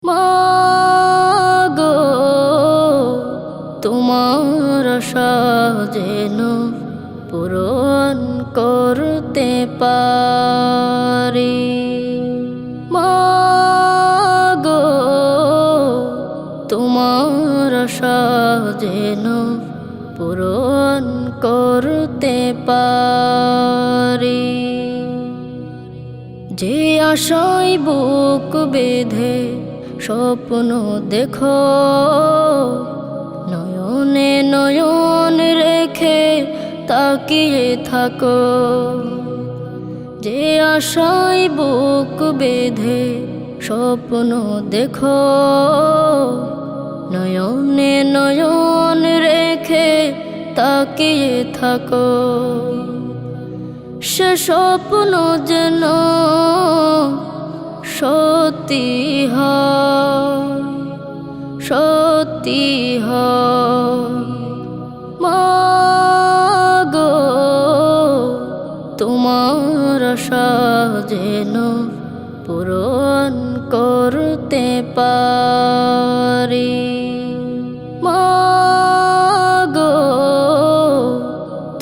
মাগো তোমার আশা যেন পূরণ করতে পারি। মাগো তোমার আশা যেন পূরণ করতে পারি। যে আশায় বুক বেঁধে স্বপ্ন দেখো, নয়নে নয়ন রেখে তাকিয়ে থাকো। যে আশায় বুক বেঁধে স্বপ্ন দেখো, নয়নে নয়ন রেখে তাকিয়ে থাকো। সে স্বপ্ন যেন সত্যি হয়, সত্যি হয়। মাগো তোমার আশা যেন পূরণ করতে পারি। মাগো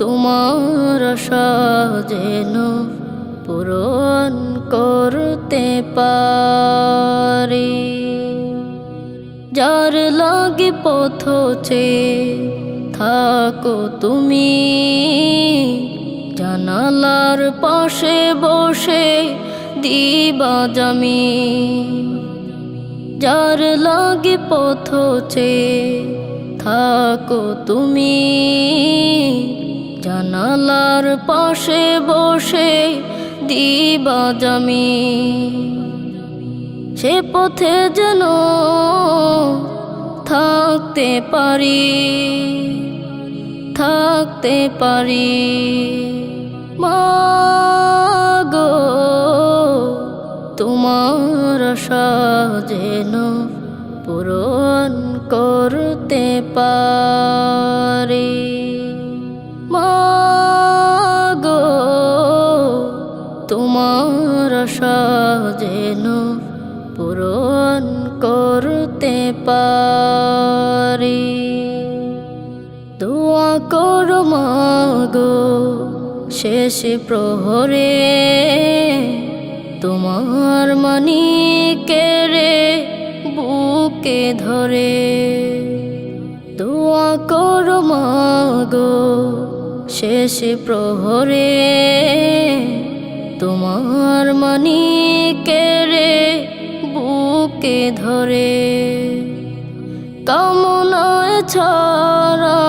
তোমার আশা যেন পূরণ করতে পারি। যার লাগে পথ চেয়ে থাকো তুমি, জানালার পাশে বসে দিবা জামি। যার লাগে পথ চেয়ে থাকো তুমি, জানালার পাশে বসে দিবা জামি। সে পথে যেন থাকতে পারি, থাকতে পারি। মাগো তোমার আশা যেন পূরণ করতে পারি। মাগো তোমার আশা যেন পূরণ করতে পারি। দোয়া করো মাগো শেষ প্রহরে, তোমার মানিকেরে বুকে ধরে। দোয়া করো মাগো শেষ প্রহরে, তোমার মানিকেরে বুকে ধরে। কামনায় ছাড়া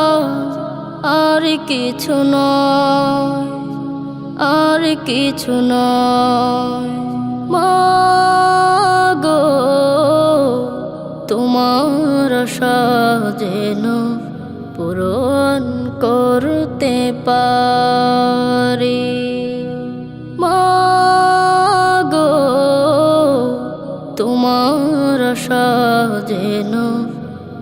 আর কিছু নয়, আর কিছু নয়। মাগো তোমার আশা যেন পূরণ করতে পারি। মাগো তোমার আশা যেন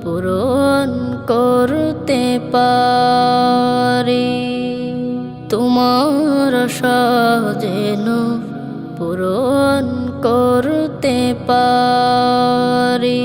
পূরণ করতে পারি। তোমার আশা যেন পূরণ করতে পারি।